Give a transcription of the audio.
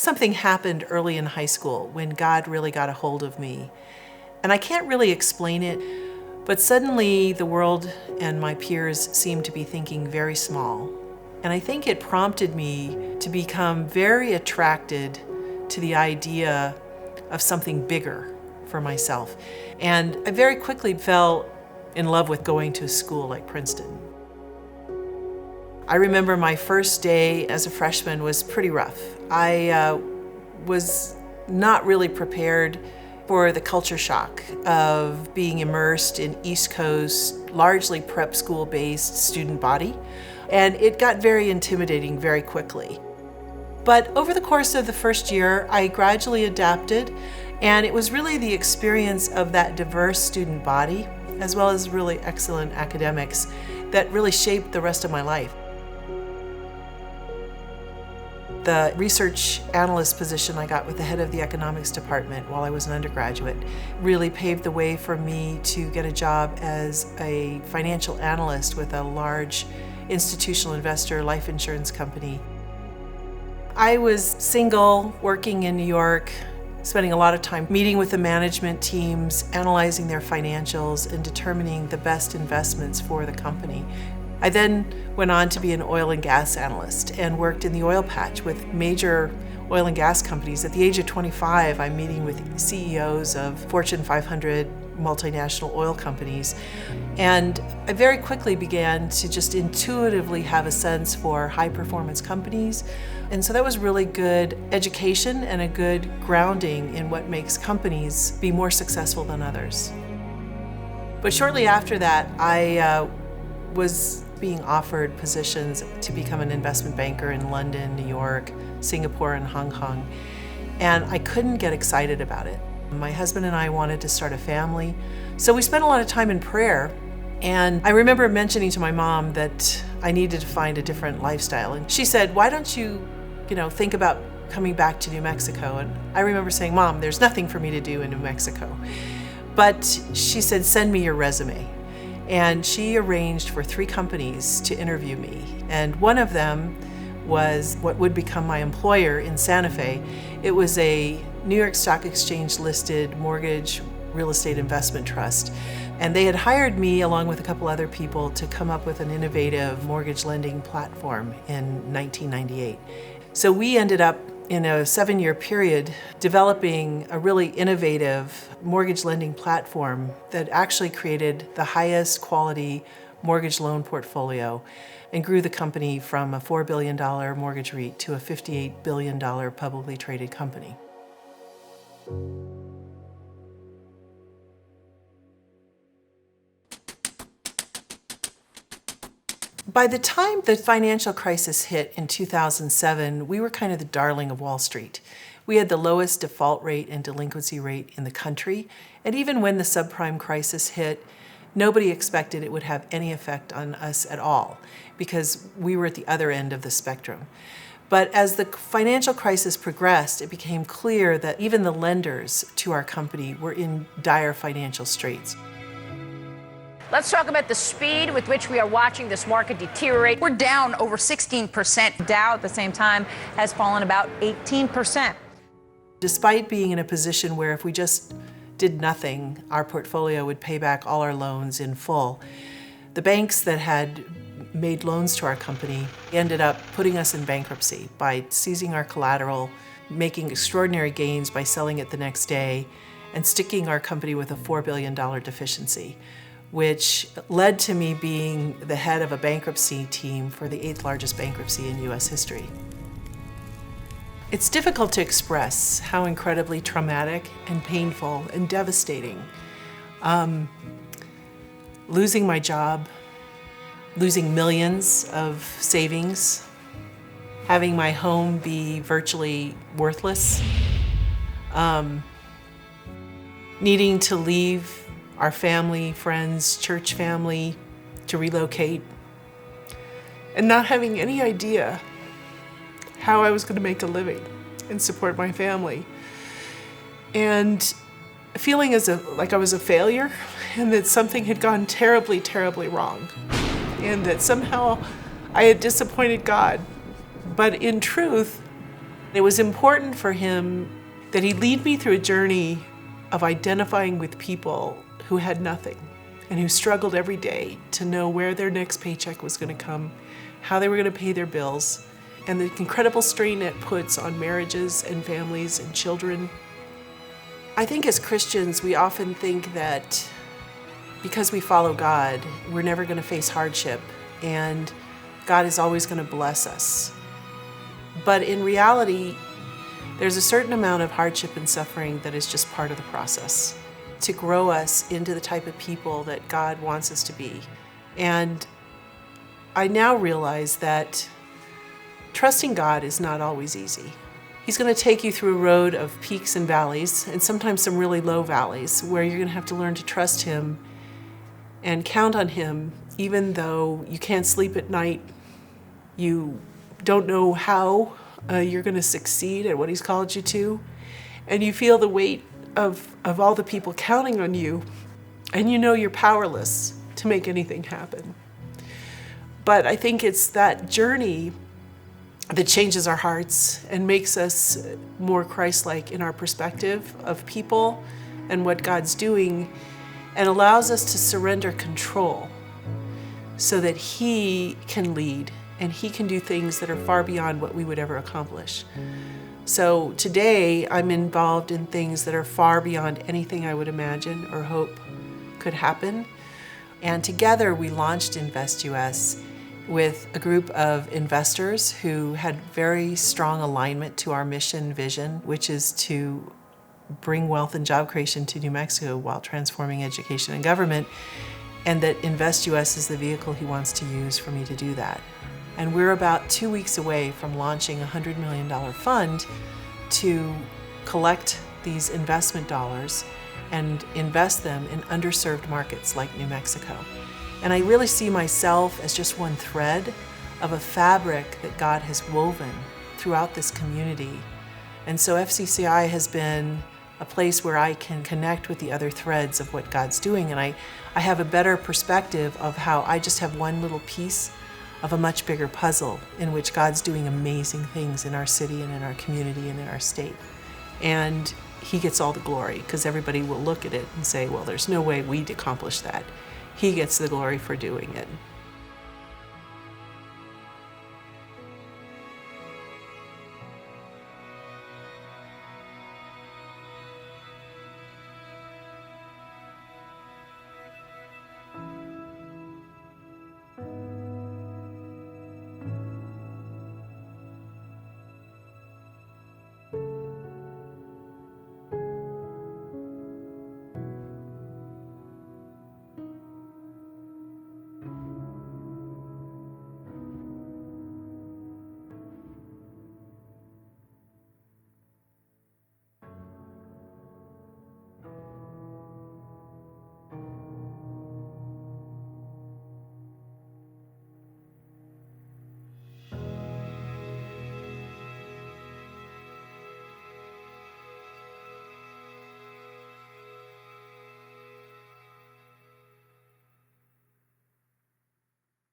Something happened early in high school when God really got a hold of me. And I can't really explain it, but suddenly the world and my peers seemed to be thinking very small. And I think it prompted me to become very attracted to the idea of something bigger for myself. And I very quickly fell in love with going to a school like Princeton. I remember my first day as a freshman was pretty rough. I was not really prepared for the culture shock of being immersed in East Coast, largely prep school-based student body, and it got very intimidating very quickly. But over the course of the first year, I gradually adapted, and it was really the experience of that diverse student body, as well as really excellent academics, that really shaped the rest of my life. The research analyst position I got with the head of the economics department while I was an undergraduate really paved the way for me to get a job as a financial analyst with a large institutional investor life insurance company. I was single, working in New York, spending a lot of time meeting with the management teams, analyzing their financials, and determining the best investments for the company. I then went on to be an oil and gas analyst and worked in the oil patch with major oil and gas companies. At the age of 25, I'm meeting with CEOs of Fortune 500 multinational oil companies. And I very quickly began to just intuitively have a sense for high performance companies. And so that was really good education and a good grounding in what makes companies be more successful than others. But shortly after that, I was being offered positions to become an investment banker in London, New York, Singapore, and Hong Kong. And I couldn't get excited about it. My husband and I wanted to start a family, so we spent a lot of time in prayer. And I remember mentioning to my mom that I needed to find a different lifestyle. And she said, why don't you think about coming back to New Mexico? And I remember saying, Mom, there's nothing for me to do in New Mexico. But she said, send me your resume. And she arranged for 3 companies to interview me. And one of them was what would become my employer in Santa Fe. It was a New York Stock Exchange listed mortgage real estate investment trust. And they had hired me along with a couple other people to come up with an innovative mortgage lending platform in 1998. So we ended up in a 7-year period developing a really innovative mortgage lending platform that actually created the highest quality mortgage loan portfolio and grew the company from a $4 billion mortgage REIT to a $58 billion publicly traded company. By the time the financial crisis hit in 2007, we were kind of the darling of Wall Street. We had the lowest default rate and delinquency rate in the country, and even when the subprime crisis hit, nobody expected it would have any effect on us at all, because we were at the other end of the spectrum. But as the financial crisis progressed, it became clear that even the lenders to our company were in dire financial straits. Let's talk about the speed with which we are watching this market deteriorate. We're down over 16%. Dow at the same time has fallen about 18%. Despite being in a position where if we just did nothing, our portfolio would pay back all our loans in full, the banks that had made loans to our company ended up putting us in bankruptcy by seizing our collateral, making extraordinary gains by selling it the next day, and sticking our company with a $4 billion deficiency, which led to me being the head of a bankruptcy team for the 8th largest bankruptcy in U.S. history. It's difficult to express how incredibly traumatic and painful and devastating losing my job, losing millions of savings, having my home be virtually worthless, needing to leave our family, friends, church family to relocate, and not having any idea how I was going to make a living and support my family. And feeling like I was a failure and that something had gone terribly, terribly wrong. And that somehow I had disappointed God. But in truth, It was important for him that he lead me through a journey of identifying with people who had nothing and who struggled every day to know where their next paycheck was going to come, how they were going to pay their bills, and the incredible strain it puts on marriages and families and children. I think as Christians, we often think that because we follow God, we're never going to face hardship and God is always going to bless us. But in reality, there's a certain amount of hardship and suffering that is just part of the process to grow us into the type of people that God wants us to be. And I now realize that trusting God is not always easy. He's going to take you through a road of peaks and valleys, and sometimes some really low valleys, where you're going to have to learn to trust Him and count on Him, even though you can't sleep at night. You don't know how you're going to succeed at what He's called you to, and you feel the weight of all the people counting on you, and you know you're powerless to make anything happen. But I think it's that journey that changes our hearts and makes us more Christ-like in our perspective of people and what God's doing, and allows us to surrender control so that He can lead and He can do things that are far beyond what we would ever accomplish. So today I'm involved in things that are far beyond anything I would imagine or hope could happen. And together we launched InvestUS with a group of investors who had very strong alignment to our mission vision, which is to bring wealth and job creation to New Mexico while transforming education and government, and that InvestUS is the vehicle he wants to use for me to do that. And we're about 2 weeks away from launching a $100 million fund to collect these investment dollars and invest them in underserved markets like New Mexico. And I really see myself as just one thread of a fabric that God has woven throughout this community. And so FCCI has been a place where I can connect with the other threads of what God's doing. And I have a better perspective of how I just have one little piece of a much bigger puzzle in which God's doing amazing things in our city and in our community and in our state. And He gets all the glory, because everybody will look at it and say, well, there's no way we'd accomplish that. He gets the glory for doing it.